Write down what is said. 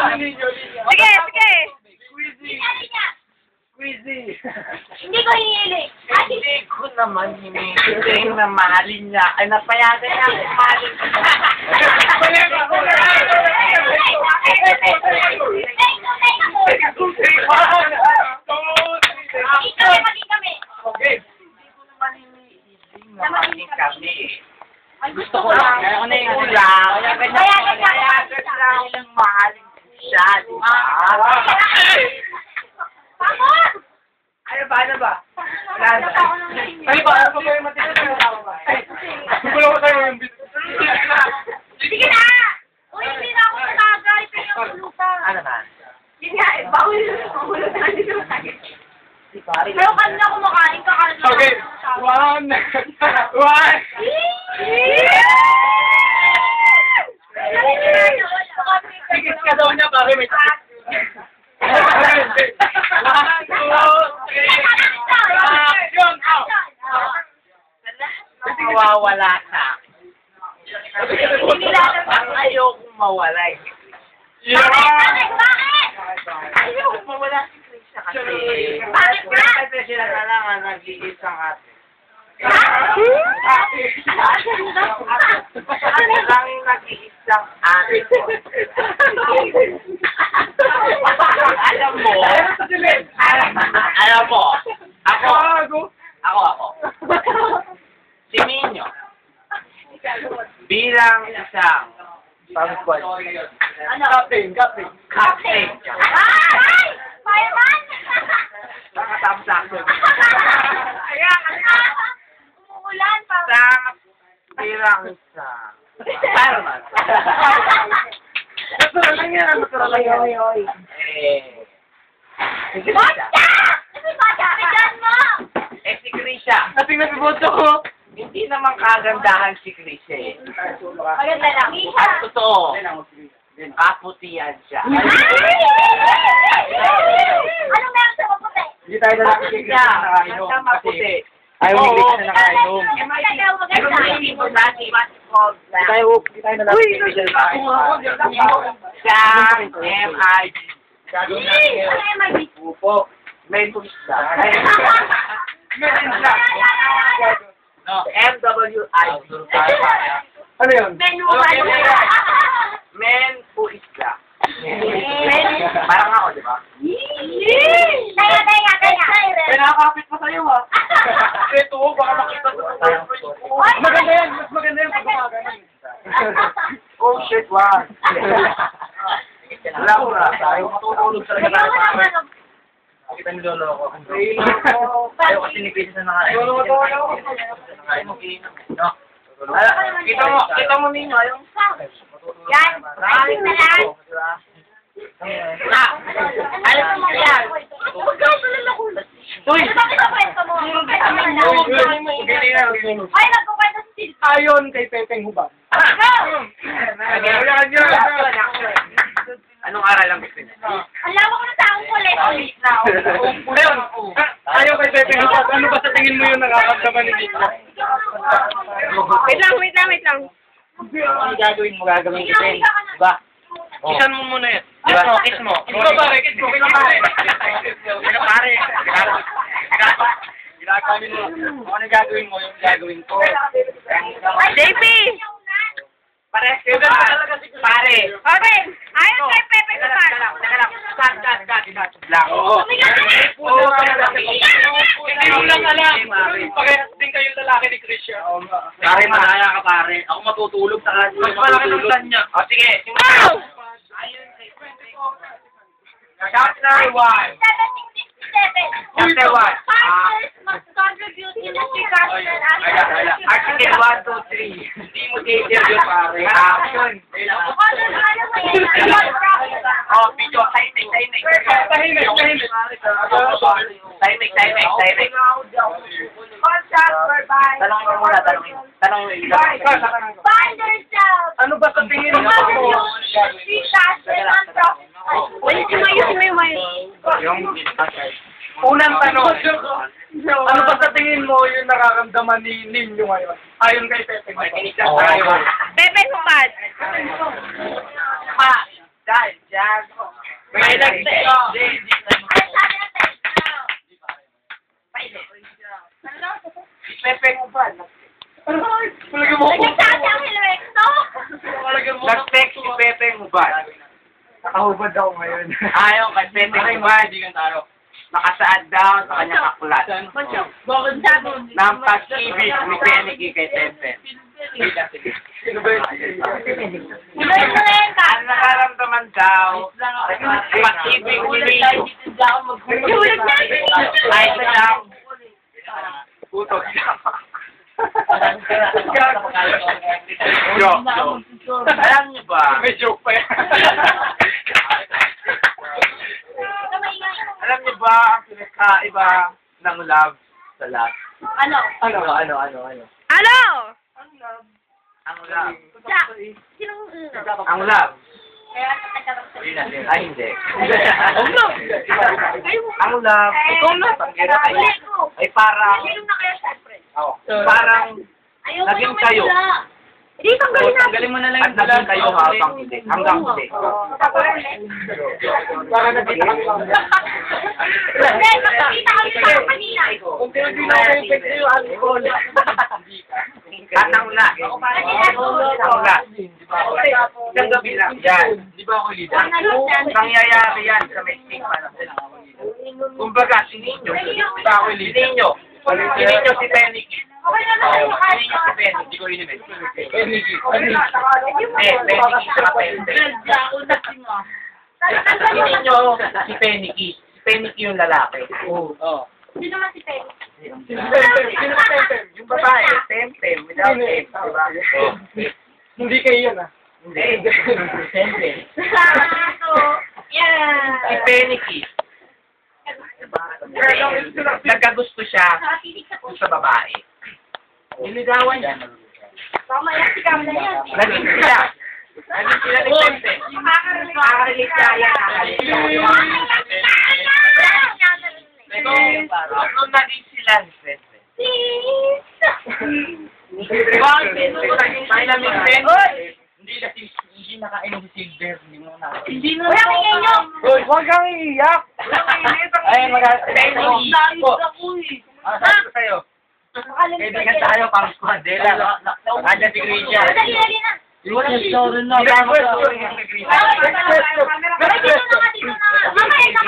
Sige, sige. Squeezy. Hindi ko hinihiling. Hindi ko naman hinihiling na mahalin niya. Ay, napayagan niya ako mahalin. Okay. Hindi ko naman hinihiling na mahalin kami. Gusto ko lang. Payagan lang mahalin siya, di ba? Ano ba? Ano ba? Ano ba? Ano ba yung matitira? Gulo ko sa'yo yung bit. Sige na! Uy, hindi na ako natagay. Pero yung tulutan. Ano na? Yun nga, bawal na dito sa akin. Pero kanina kumakain ka kanina. Okay. One. Sigit ka daw niya, bakit may sakit? Mawawala ka. Ang ayokong mawala eh. Bakit? Ayokong mawala si Krisha kasi. Bakit nga? Kasi sila na lang ang nag-iisang ate. Lang yung nag-iisang ate ko. Alam mo, ako. Si Minyo, bilang isang pangkwan. Captain. Ay! Fireman! Nakatapos ako. Ayan, umuulan pa. Bilang isang fireman. Natural lang yan. Basta! Ano ba? Kapitan mo! Si Krisha. Kasi nabiboto ko. Hindi naman kagandahan si Krisha eh. Maganda lang. At totoo, kaputihan siya. Ano meron sa maputi? Hindi tayo na lang kikita na nakainom. Siya maputi. Ayaw ni Chris na nakainom. Maganda. Hindi tayo na lang kikita na nakainom. Siya, M.I.G. Ano yung MIB? Upo. Mentorista. No, M.W.I.G. Ano yun? Menu. Men po isla. Parang ako, di ba? Kaya. Nakakapit pa sa'yo ha. Ito, baka makita sa tayo. Maganda yan. Mas maganda yan pag gumagano. Oh shit, wow. Wala ko na. Tayo matutulog talaga tayo. Kita ni Lolo ako. Ayaw kasi ni Chris na nakainom. Kita mo ninyo. Yan. Ay, na lang. Alam mo yan. Uy! Bakit ang kwento mo? Ay, nagkukwento si Sil. Ayon kay Pepeng Hubag. Anong aral ang gusto niya? Ang lawak ko na sa akong kulit. Ngayon, ayaw kay Pepeng Hubag. Ano ba sa tingin mo yung nakakagdaman ni Nico? Wait lang. Ano gagawin mo? Gagawin ko din. Diba? Kisan mo muna yun. Diba? Kiss mo. Kiss mo pare. Pare. Ginagawin mo. Ano gagawin mo? Yung gagawin ko. JP! Pare. Okay, ayon kay Pepe Teka Kupan. lang. Cut. Lang. Oo. Hindi mo lang alam. Parehas din kayong lalaki ni Christian. Pare, malaya ka pare. Ako matutulog sa kanya. Mas malaki ng plan niya. O sige. Chapter 1. 1767. Chapter 1. Partners must contribute in the discussion and Article 1, 2, 3. Hindi mo detail yun pare. Action. Oh, video. Timing. Tanongin mo muna. Tanongin mo. Find yourself. Ano ba sa tingin mo? Discussion and profit. Unang tanong, ano ba sa tingin mo yung nararamdaman ni Ninyo ngayon? Ayon kay Pepe. Pepe Kupan. Dahil dyan, May nag-text. Ay, sabi ng text. Ano daw? Pepe mo ba? Palagyan mo ako. Nagsasabi ang Hilwexto. Palagyan mo Nag-text si Pepe mo ba? Nakahubad ako ngayon. Ayaw kay Pepe mo ba? Nakasaad daw sa kanyang aklat. Bakit sabi? Ng pag-ibig ni Penny kay Tempen. Sino ba yun? Ang nararamdaman daw, pag-ibig ni Leo ay isang utot. Joke. Alam niyo ba? May joke pa yan. Alam niyo ba ang pinagkaiba ng love sa love? Ano? Ano? Ano? Ang love. Jack, sinong uno? Ang love. Kaya nagkakaroon. Ay, hindi. Ang love. Ikaw na. Ay parang, Sino na kaya syempre? parang Ayaw naging naman kayo. nila. Hindi, tanggalin natin. Tanggalin mo na lang. At naging kayo habang hindi. Hanggang hindi. Para nakita kami lang. Hindi, magkakita kami sa kanina. Kung pinagin na kayo, pwede yung alcohol. At ang last. Ang last. Isang gabi lang. Yan. Di ba ako leader? Nangyayari yan sa may stigma ng kumbaga, si Ninyo. Si Ninyo. Si Ninyo si Penny. Okay na lang. Si Ninyo si Penny. Hindi ko inimin. Penny sa Penny. Si Ninyo si Penny. Si Penny yung lalaki. Oo. Sino naman si Penny? Sino Pempem? Yung babae, Pempem. Without Pem. Diba? Hindi kayo yun ah. Hindi. Pempem. Sato. Yeah. Si Penny. Nagkagusto siya Nakatitig sa puso. sa babae. Niligawan niya. Mamaya si Kamla yan. Naging sila. Naging sila ni Pepe. Nakakarinig siya yan. Nung naging sila ni Pepe. May lamig Pepe. Hindi nakainom si Silver. Hindi mo Wala kang inyo. Hoy, huwag kang iiyak! Ay, mag-Penny. Sabi ko sa'yo. Kaibigan tayo, pang squadela. Nandiyan si Grisha. Dali na. Next question. Dito na nga, dito na nga. Mamaya na